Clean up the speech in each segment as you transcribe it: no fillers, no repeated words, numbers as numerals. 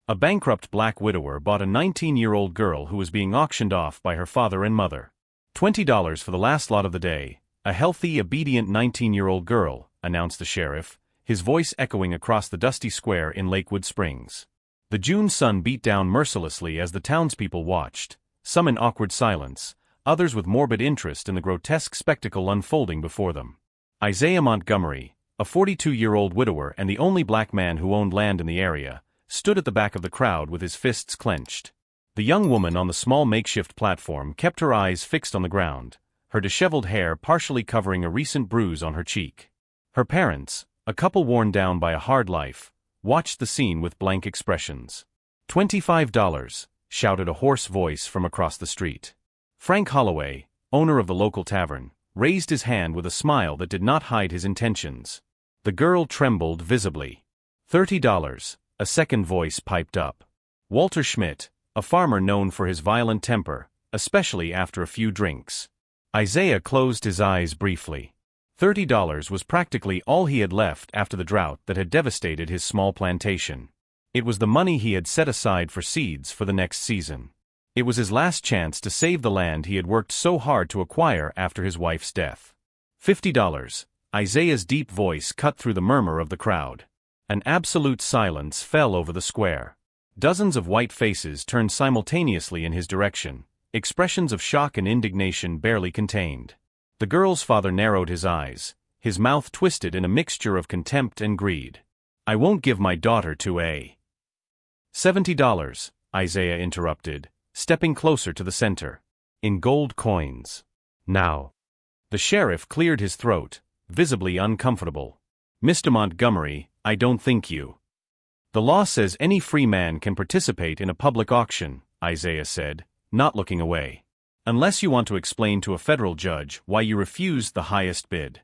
A bankrupt black widower bought a 19-year-old girl who was being auctioned off by her father and mother. $20 for the last lot of the day. A healthy, obedient 19-year-old girl, announced the sheriff, his voice echoing across the dusty square in Lakewood Springs. The June sun beat down mercilessly as the townspeople watched, some in awkward silence, others with morbid interest in the grotesque spectacle unfolding before them. Isaiah Montgomery, a 42-year-old widower and the only black man who owned land in the area, stood at the back of the crowd with his fists clenched. The young woman on the small makeshift platform kept her eyes fixed on the ground, her disheveled hair partially covering a recent bruise on her cheek. Her parents, a couple worn down by a hard life, watched the scene with blank expressions. $25, shouted a hoarse voice from across the street. Frank Holloway, owner of the local tavern, raised his hand with a smile that did not hide his intentions. The girl trembled visibly. $30, a second voice piped up. Walter Schmidt, a farmer known for his violent temper, especially after a few drinks. Isaiah closed his eyes briefly. $30 was practically all he had left after the drought that had devastated his small plantation. It was the money he had set aside for seeds for the next season. It was his last chance to save the land he had worked so hard to acquire after his wife's death. $50. Isaiah's deep voice cut through the murmur of the crowd. An absolute silence fell over the square. Dozens of white faces turned simultaneously in his direction, expressions of shock and indignation barely contained. The girl's father narrowed his eyes, his mouth twisted in a mixture of contempt and greed. "I won't give my daughter to a..." $70, Isaiah interrupted, stepping closer to the center. "In gold coins. Now." The sheriff cleared his throat, visibly uncomfortable. "Mr. Montgomery, I don't think you..." "The law says any free man can participate in a public auction," Isaiah said, not looking away. "Unless you want to explain to a federal judge why you refused the highest bid."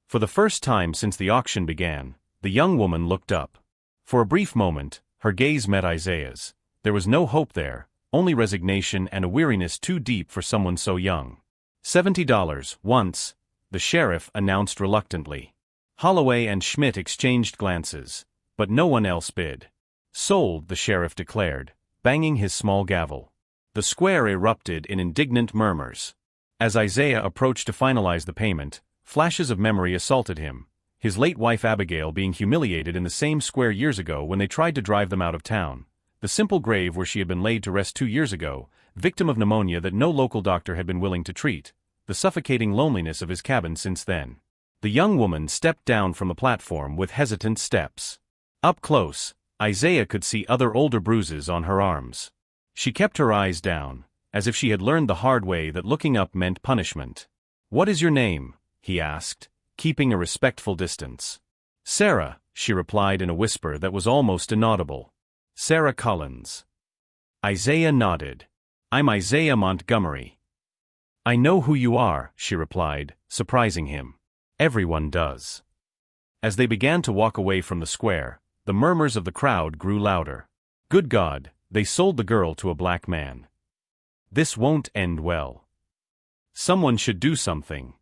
For the first time since the auction began, the young woman looked up. For a brief moment, her gaze met Isaiah's. There was no hope there, only resignation and a weariness too deep for someone so young. $70 once, the sheriff announced reluctantly. Holloway and Schmidt exchanged glances, but no one else bid. "Sold," the sheriff declared, banging his small gavel. The square erupted in indignant murmurs. As Isaiah approached to finalize the payment, flashes of memory assaulted him, his late wife Abigail being humiliated in the same square years ago when they tried to drive them out of town, the simple grave where she had been laid to rest 2 years ago, victim of pneumonia that no local doctor had been willing to treat, the suffocating loneliness of his cabin since then. The young woman stepped down from the platform with hesitant steps. Up close, Isaiah could see other older bruises on her arms. She kept her eyes down, as if she had learned the hard way that looking up meant punishment. "What is your name?" he asked, keeping a respectful distance. "Sarah," she replied in a whisper that was almost inaudible. "Sarah Collins." Isaiah nodded. "I'm Isaiah Montgomery." "I know who you are," she replied, surprising him. "Everyone does." As they began to walk away from the square, the murmurs of the crowd grew louder. "Good God, they sold the girl to a black man. This won't end well. Someone should do something."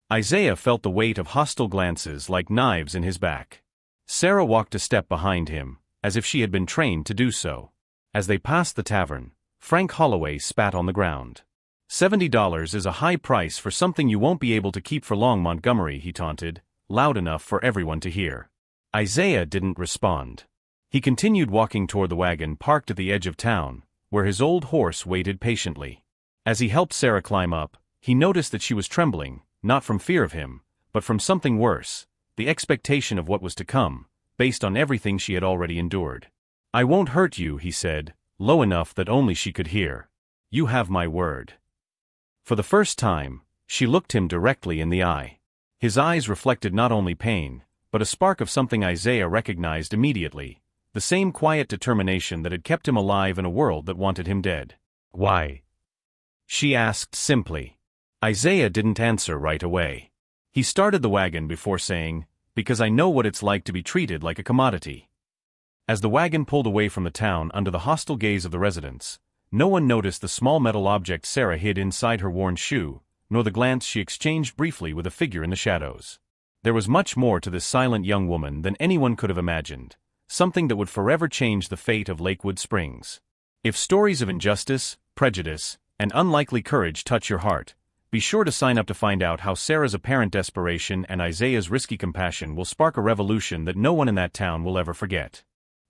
Isaiah felt the weight of hostile glances like knives in his back. Sarah walked a step behind him, as if she had been trained to do so. As they passed the tavern, Frank Holloway spat on the ground. $70 is a high price for something you won't be able to keep for long, Montgomery, he taunted, loud enough for everyone to hear. Isaiah didn't respond. He continued walking toward the wagon parked at the edge of town, where his old horse waited patiently. As he helped Sarah climb up, he noticed that she was trembling, not from fear of him, but from something worse, the expectation of what was to come, based on everything she had already endured. "I won't hurt you," he said, low enough that only she could hear. "You have my word." For the first time, she looked him directly in the eye. His eyes reflected not only pain, but a spark of something Isaiah recognized immediately, the same quiet determination that had kept him alive in a world that wanted him dead. "Why?" she asked simply. Isaiah didn't answer right away. He started the wagon before saying, "Because I know what it's like to be treated like a commodity." As the wagon pulled away from the town under the hostile gaze of the residents, no one noticed the small metal object Sarah hid inside her worn shoe, nor the glance she exchanged briefly with a figure in the shadows. There was much more to this silent young woman than anyone could have imagined, something that would forever change the fate of Lakewood Springs. If stories of injustice, prejudice, and unlikely courage touch your heart, be sure to sign up to find out how Sarah's apparent desperation and Isaiah's risky compassion will spark a revolution that no one in that town will ever forget.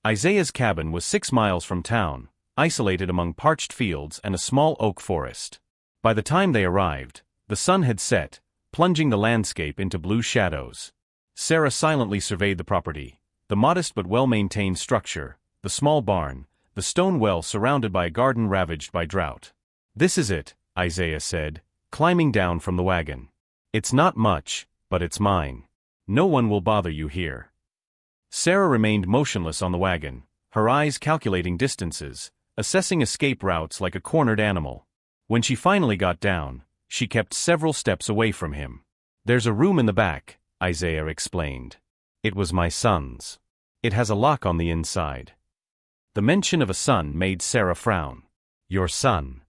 Isaiah's cabin was 6 miles from town, isolated among parched fields and a small oak forest. By the time they arrived, the sun had set, plunging the landscape into blue shadows. Sarah silently surveyed the property, the modest but well-maintained structure, the small barn, the stone well surrounded by a garden ravaged by drought. "This is it," Isaiah said, climbing down from the wagon. "It's not much, but it's mine. No one will bother you here." Sarah remained motionless on the wagon, her eyes calculating distances, assessing escape routes like a cornered animal. When she finally got down, she kept several steps away from him. "There's a room in the back," Isaiah explained. "It was my son's. It has a lock on the inside." The mention of a son made Sarah frown. "Your son?"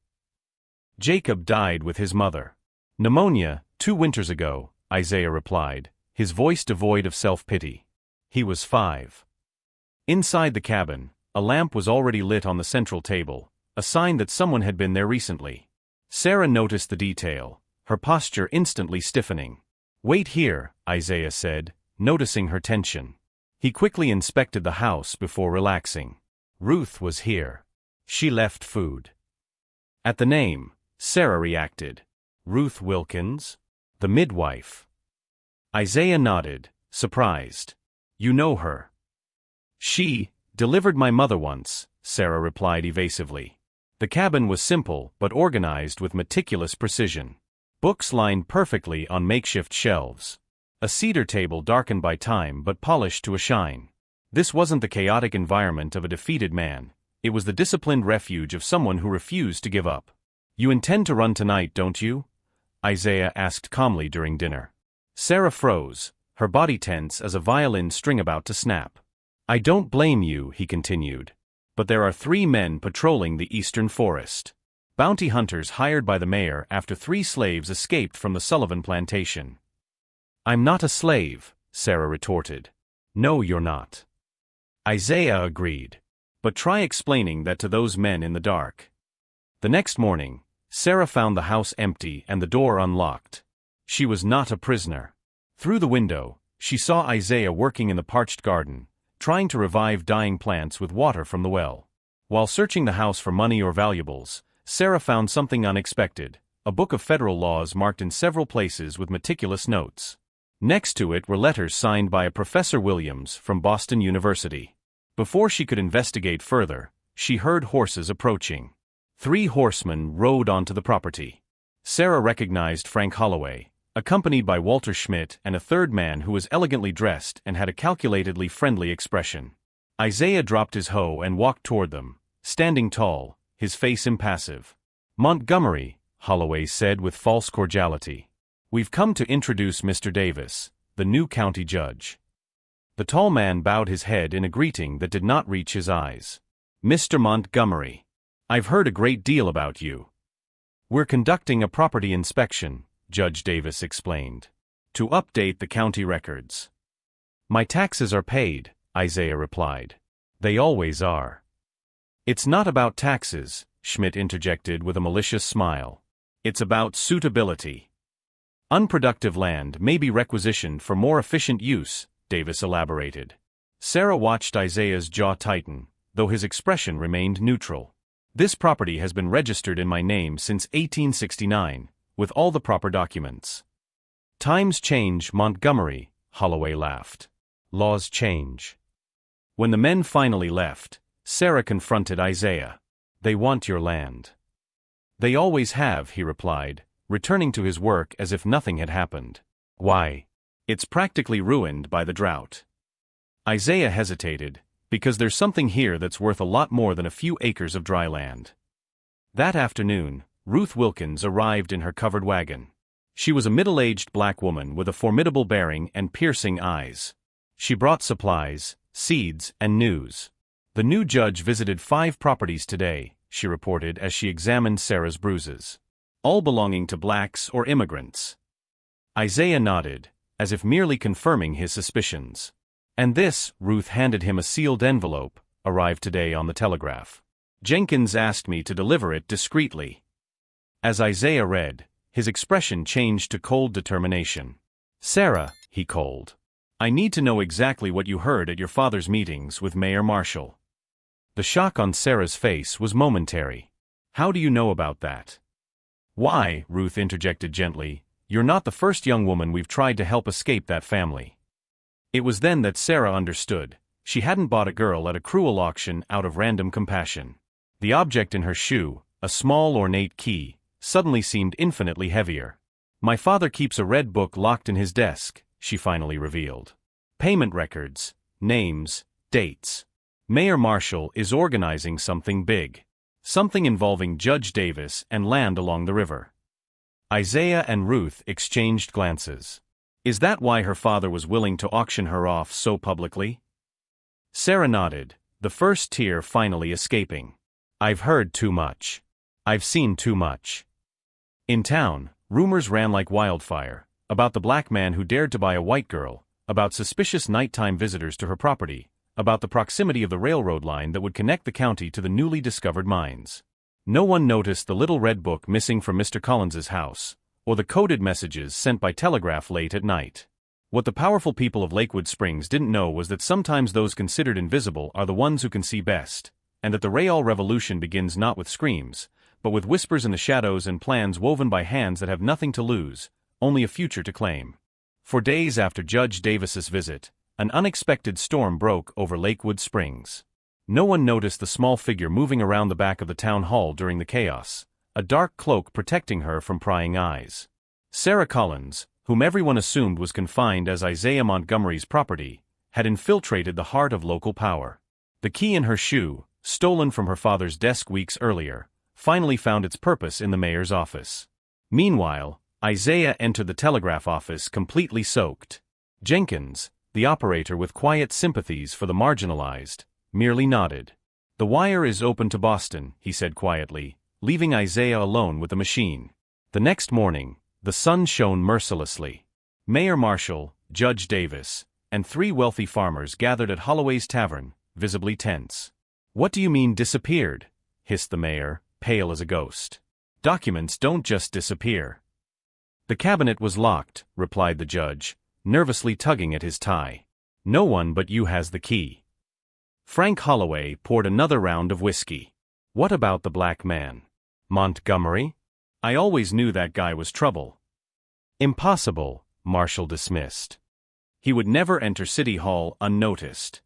"Jacob died with his mother. Pneumonia, 2 winters ago," Isaiah replied, his voice devoid of self-pity. "He was 5. Inside the cabin, a lamp was already lit on the central table, a sign that someone had been there recently. Sarah noticed the detail, her posture instantly stiffening. "Wait here," Isaiah said, noticing her tension. He quickly inspected the house before relaxing. Ruth was here. She left food. At the name, Sarah reacted. "Ruth Wilkins? The midwife?" Isaiah nodded, surprised. "You know her?" "She delivered my mother once," Sarah replied evasively. The cabin was simple but organized with meticulous precision. Books lined perfectly on makeshift shelves. A cedar table darkened by time but polished to a shine. This wasn't the chaotic environment of a defeated man, it was the disciplined refuge of someone who refused to give up. "You intend to run tonight, don't you?" Isaiah asked calmly during dinner. Sarah froze, her body tense as a violin string about to snap. "I don't blame you," he continued. "But there are 3 men patrolling the eastern forest. Bounty hunters hired by the mayor after 3 slaves escaped from the Sullivan plantation." "I'm not a slave," Sarah retorted. "No, you're not." Isaiah agreed. "But try explaining that to those men in the dark." The next morning, Sarah found the house empty and the door unlocked. She was not a prisoner. Through the window, she saw Isaiah working in the parched garden, trying to revive dying plants with water from the well. While searching the house for money or valuables, Sarah found something unexpected, a book of federal laws marked in several places with meticulous notes. Next to it were letters signed by a Professor Williams from Boston University. Before she could investigate further, she heard horses approaching. 3 horsemen rode onto the property. Sarah recognized Frank Holloway, accompanied by Walter Schmidt and a third man who was elegantly dressed and had a calculatedly friendly expression. Isaiah dropped his hoe and walked toward them, standing tall, his face impassive. "Montgomery," Holloway said with false cordiality. "We've come to introduce Mr. Davis, the new county judge." The tall man bowed his head in a greeting that did not reach his eyes. "Mr. Montgomery, I've heard a great deal about you." "We're conducting a property inspection," Judge Davis explained, "to update the county records." "My taxes are paid," Isaiah replied. "They always are." "It's not about taxes," Schmidt interjected with a malicious smile. "It's about suitability. Unproductive land may be requisitioned for more efficient use," Davis elaborated. Sarah watched Isaiah's jaw tighten, though his expression remained neutral. "This property has been registered in my name since 1869, with all the proper documents." "Times change, Montgomery," Holloway laughed. "Laws change." When the men finally left, Sarah confronted Isaiah. "They want your land." "They always have," he replied, returning to his work as if nothing had happened. "Why?" "It's practically ruined by the drought." Isaiah hesitated, "Because there's something here that's worth a lot more than a few acres of dry land." That afternoon, Ruth Wilkins arrived in her covered wagon. She was a middle-aged black woman with a formidable bearing and piercing eyes. She brought supplies, seeds, and news. "The new judge visited 5 properties today," she reported as she examined Sarah's bruises. "All belonging to blacks or immigrants." Isaiah nodded, as if merely confirming his suspicions. And this, Ruth handed him a sealed envelope, arrived today on the telegraph. Jenkins asked me to deliver it discreetly. As Isaiah read, his expression changed to cold determination. Sarah, he called. I need to know exactly what you heard at your father's meetings with Mayor Marshall. The shock on Sarah's face was momentary. How do you know about that? Why, Ruth interjected gently, you're not the first young woman we've tried to help escape that family. It was then that Sarah understood. She hadn't bought a girl at a cruel auction out of random compassion. The object in her shoe, a small ornate key, suddenly seemed infinitely heavier. My father keeps a red book locked in his desk, she finally revealed. Payment records, names, dates. Mayor Marshall is organizing something big. Something involving Judge Davis and land along the river. Isaiah and Ruth exchanged glances. Is that why her father was willing to auction her off so publicly? Sarah nodded, the first tear finally escaping. I've heard too much. I've seen too much. In town, rumors ran like wildfire, about the black man who dared to buy a white girl, about suspicious nighttime visitors to her property, about the proximity of the railroad line that would connect the county to the newly discovered mines. No one noticed the little red book missing from Mr. Collins's house, or the coded messages sent by telegraph late at night. What the powerful people of Lakewood Springs didn't know was that sometimes those considered invisible are the ones who can see best, and that the Rayall Revolution begins not with screams, but with whispers in the shadows and plans woven by hands that have nothing to lose, only a future to claim. For days after Judge Davis's visit, an unexpected storm broke over Lakewood Springs. No one noticed the small figure moving around the back of the town hall during the chaos, a dark cloak protecting her from prying eyes. Sarah Collins, whom everyone assumed was confined as Isaiah Montgomery's property, had infiltrated the heart of local power. The key in her shoe, stolen from her father's desk weeks earlier, finally found its purpose in the mayor's office. Meanwhile, Isaiah entered the telegraph office completely soaked. Jenkins, the operator with quiet sympathies for the marginalized, merely nodded. The wire is open to Boston, he said quietly, leaving Isaiah alone with the machine. The next morning, the sun shone mercilessly. Mayor Marshall, Judge Davis, and 3 wealthy farmers gathered at Holloway's Tavern, visibly tense. What do you mean disappeared? Hissed the mayor, pale as a ghost. Documents don't just disappear. The cabinet was locked, replied the judge, nervously tugging at his tie. No one but you has the key. Frank Holloway poured another round of whiskey. What about the black man? Montgomery? I always knew that guy was trouble. Impossible, Marshall dismissed. He would never enter City Hall unnoticed.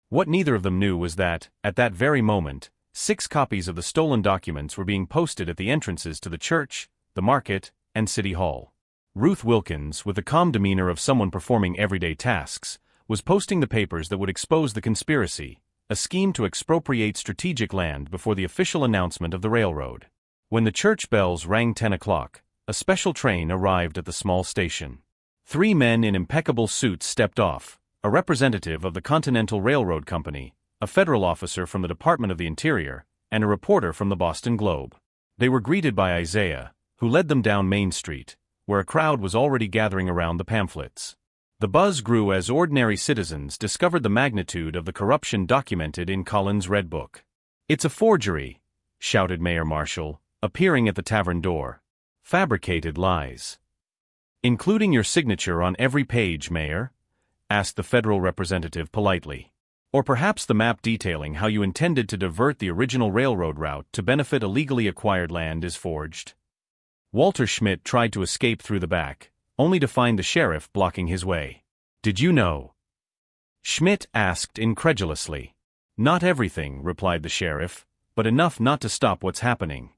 What neither of them knew was that, at that very moment, 6 copies of the stolen documents were being posted at the entrances to the church, the market, and City Hall. Ruth Wilkins, with the calm demeanor of someone performing everyday tasks, was posting the papers that would expose the conspiracy, a scheme to expropriate strategic land before the official announcement of the railroad. When the church bells rang 10 o'clock, a special train arrived at the small station. 3 men in impeccable suits stepped off, a representative of the Continental Railroad Company, a federal officer from the Department of the Interior, and a reporter from the Boston Globe. They were greeted by Isaiah, who led them down Main Street, where a crowd was already gathering around the pamphlets. The buzz grew as ordinary citizens discovered the magnitude of the corruption documented in Collins' Red Book. It's a forgery, shouted Mayor Marshall, appearing at the tavern door. Fabricated lies. Including your signature on every page, Mayor? Asked the federal representative politely. Or perhaps the map detailing how you intended to divert the original railroad route to benefit illegally acquired land is forged? Walter Schmidt tried to escape through the back, only to find the sheriff blocking his way. Did you know? Schmidt asked incredulously. Not everything, replied the sheriff, but enough not to stop what's happening.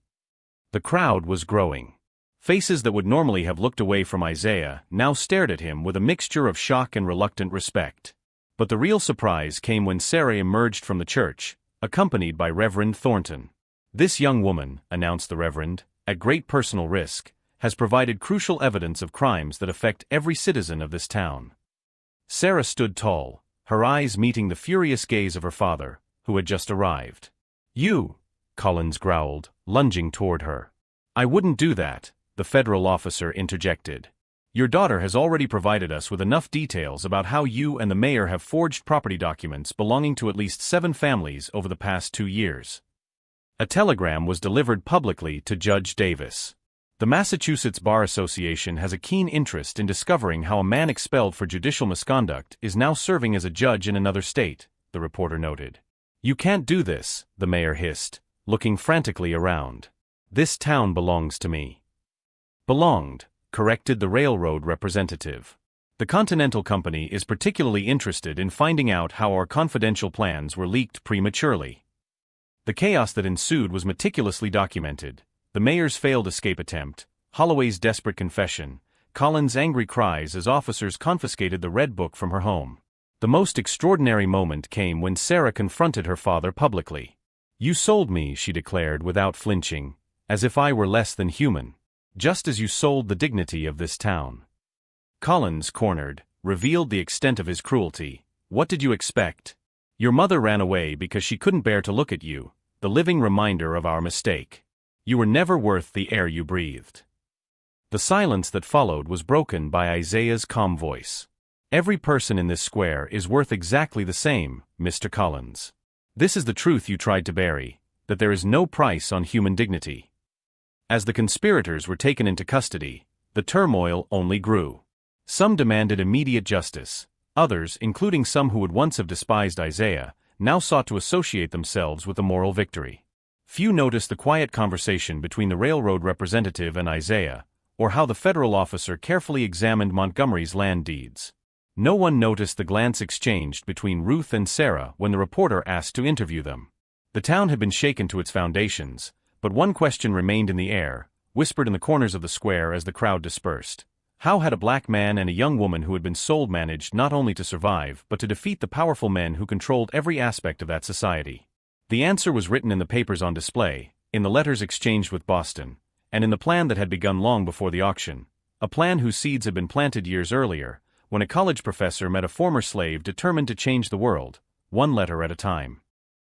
The crowd was growing. Faces that would normally have looked away from Isaiah now stared at him with a mixture of shock and reluctant respect. But the real surprise came when Sarah emerged from the church, accompanied by Reverend Thornton. This young woman, announced the Reverend, at great personal risk, has provided crucial evidence of crimes that affect every citizen of this town. Sarah stood tall, her eyes meeting the furious gaze of her father, who had just arrived. You, Collins growled, lunging toward her. I wouldn't do that, the federal officer interjected. Your daughter has already provided us with enough details about how you and the mayor have forged property documents belonging to at least 7 families over the past 2 years. A telegram was delivered publicly to Judge Davis. The Massachusetts Bar Association has a keen interest in discovering how a man expelled for judicial misconduct is now serving as a judge in another state, the reporter noted. You can't do this, the mayor hissed, looking frantically around. This town belongs to me. Belonged, corrected the railroad representative. The Continental Company is particularly interested in finding out how our confidential plans were leaked prematurely. The chaos that ensued was meticulously documented. The mayor's failed escape attempt, Holloway's desperate confession, Collins' angry cries as officers confiscated the Red Book from her home. The most extraordinary moment came when Sarah confronted her father publicly. You sold me, she declared without flinching, as if I were less than human. Just as you sold the dignity of this town. Collins, cornered, revealed the extent of his cruelty. What did you expect? Your mother ran away because she couldn't bear to look at you, the living reminder of our mistake. You were never worth the air you breathed. The silence that followed was broken by Isaiah's calm voice. Every person in this square is worth exactly the same, Mr. Collins. This is the truth you tried to bury, that there is no price on human dignity. As the conspirators were taken into custody, the turmoil only grew. Some demanded immediate justice. Others, including some who would once have despised Isaiah, now sought to associate themselves with the moral victory. Few noticed the quiet conversation between the railroad representative and Isaiah, or how the federal officer carefully examined Montgomery's land deeds. No one noticed the glance exchanged between Ruth and Sarah when the reporter asked to interview them. The town had been shaken to its foundations, but one question remained in the air, whispered in the corners of the square as the crowd dispersed. How had a black man and a young woman who had been sold managed not only to survive but to defeat the powerful men who controlled every aspect of that society? The answer was written in the papers on display, in the letters exchanged with Boston, and in the plan that had begun long before the auction, a plan whose seeds had been planted years earlier, when a college professor met a former slave determined to change the world, one letter at a time.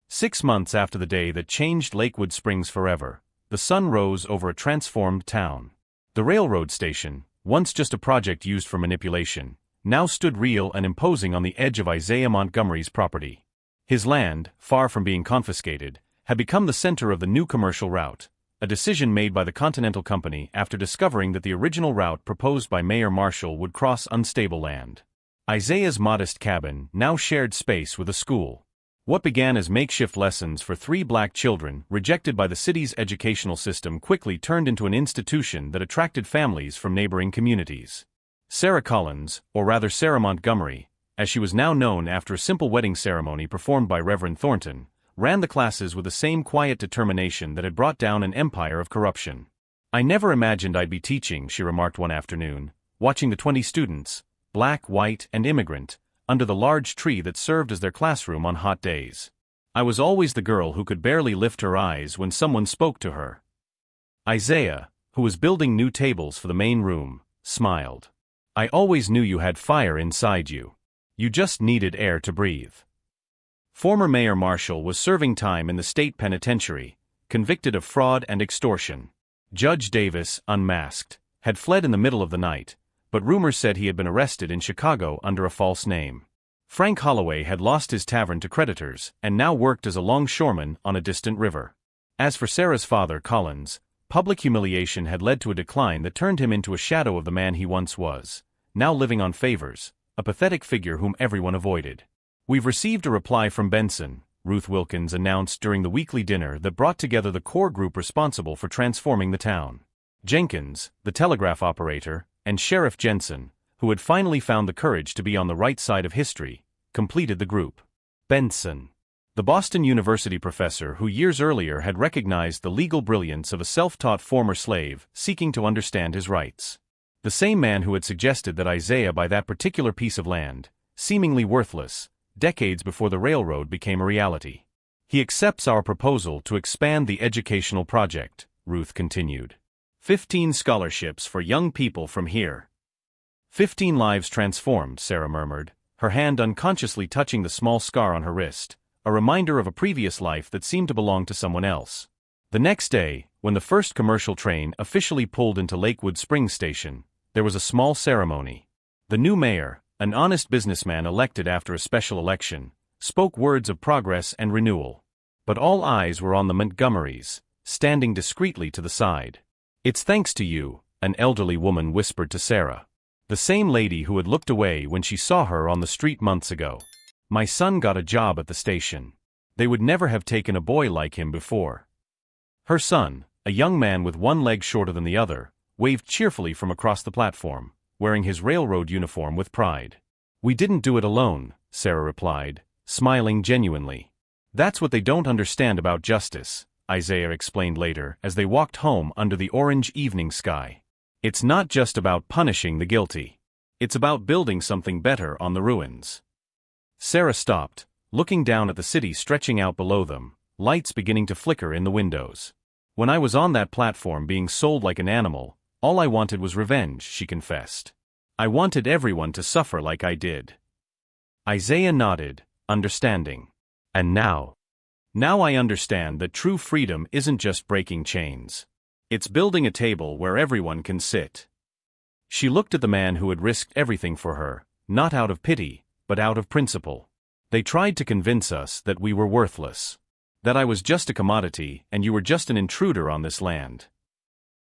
6 months after the day that changed Lakewood Springs forever, the sun rose over a transformed town. The railroad station, once just a project used for manipulation, now stood real and imposing on the edge of Isaiah Montgomery's property. His land, far from being confiscated, had become the center of the new commercial route, a decision made by the Continental Company after discovering that the original route proposed by Mayor Marshall would cross unstable land. Isaiah's modest cabin now shared space with a school. What began as makeshift lessons for 3 black children, rejected by the city's educational system, quickly turned into an institution that attracted families from neighboring communities. Sarah Collins, or rather Sarah Montgomery, as she was now known after a simple wedding ceremony performed by Reverend Thornton, ran the classes with the same quiet determination that had brought down an empire of corruption. I never imagined I'd be teaching, she remarked one afternoon, watching the 20 students, black, white, and immigrant, under the large tree that served as their classroom on hot days. I was always the girl who could barely lift her eyes when someone spoke to her. Isaiah, who was building new tables for the main room, smiled. I always knew you had fire inside you. You just needed air to breathe. Former Mayor Marshall was serving time in the state penitentiary, convicted of fraud and extortion. Judge Davis, unmasked, had fled in the middle of the night, but rumors said he had been arrested in Chicago under a false name. Frank Holloway had lost his tavern to creditors and now worked as a longshoreman on a distant river. As for Sarah's father, Collins, public humiliation had led to a decline that turned him into a shadow of the man he once was, now living on favors, a pathetic figure whom everyone avoided. We've received a reply from Benson, Ruth Wilkins announced during the weekly dinner that brought together the core group responsible for transforming the town. Jenkins, the telegraph operator, and Sheriff Jensen, who had finally found the courage to be on the right side of history, completed the group. Benson, the Boston University professor who years earlier had recognized the legal brilliance of a self-taught former slave seeking to understand his rights. The same man who had suggested that Isaiah buy that particular piece of land, seemingly worthless, decades before the railroad became a reality. He accepts our proposal to expand the educational project, Ruth continued. 15 scholarships for young people from here. 15 lives transformed, Sarah murmured, her hand unconsciously touching the small scar on her wrist, a reminder of a previous life that seemed to belong to someone else. The next day, when the first commercial train officially pulled into Lakewood Springs Station, There was a small ceremony. The new mayor, an honest businessman elected after a special election, spoke words of progress and renewal. But all eyes were on the Montgomerys, standing discreetly to the side. "It's thanks to you," an elderly woman whispered to Sarah. The same lady who had looked away when she saw her on the street months ago. "My son got a job at the station. They would never have taken a boy like him before." Her son, a young man with one leg shorter than the other, waved cheerfully from across the platform, wearing his railroad uniform with pride. "We didn't do it alone," Sarah replied, smiling genuinely. "That's what they don't understand about justice," Isaiah explained later as they walked home under the orange evening sky. "It's not just about punishing the guilty. It's about building something better on the ruins." Sarah stopped, looking down at the city stretching out below them, lights beginning to flicker in the windows. "When I was on that platform being sold like an animal, all I wanted was revenge," she confessed. "I wanted everyone to suffer like I did." Isaiah nodded, understanding. "And now I understand that true freedom isn't just breaking chains. It's building a table where everyone can sit." She looked at the man who had risked everything for her, not out of pity, but out of principle. "They tried to convince us that we were worthless. That I was just a commodity and you were just an intruder on this land.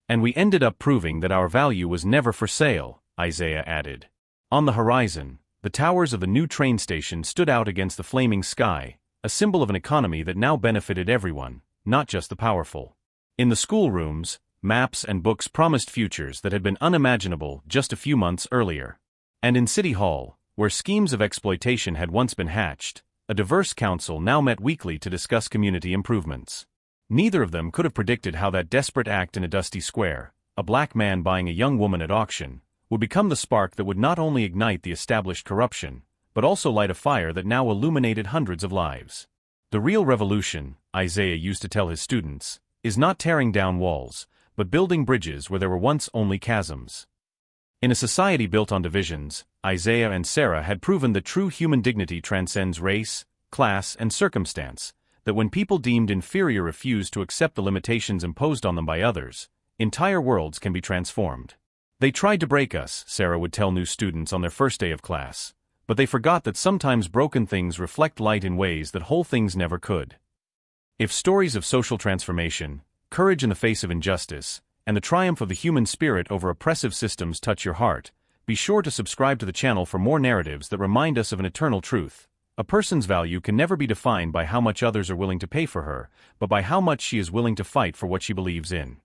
And we ended up proving that our value was never for sale," Isaiah added. On the horizon, the towers of the new train station stood out against the flaming sky, a symbol of an economy that now benefited everyone, not just the powerful. In the schoolrooms, maps and books promised futures that had been unimaginable just a few months earlier. And in City Hall, where schemes of exploitation had once been hatched, a diverse council now met weekly to discuss community improvements. Neither of them could have predicted how that desperate act in a dusty square, a black man buying a young woman at auction, would become the spark that would not only ignite the established corruption, but also light a fire that now illuminated hundreds of lives. The real revolution, Isaiah used to tell his students, is not tearing down walls, but building bridges where there were once only chasms. In a society built on divisions, Isaiah and Sarah had proven that true human dignity transcends race, class, and circumstance, that when people deemed inferior refuse to accept the limitations imposed on them by others, entire worlds can be transformed. "They tried to break us," Sarah would tell new students on their first day of class, "but they forgot that sometimes broken things reflect light in ways that whole things never could." If stories of social transformation, courage in the face of injustice, and the triumph of the human spirit over oppressive systems touch your heart, be sure to subscribe to the channel for more narratives that remind us of an eternal truth. A person's value can never be defined by how much others are willing to pay for her, but by how much she is willing to fight for what she believes in.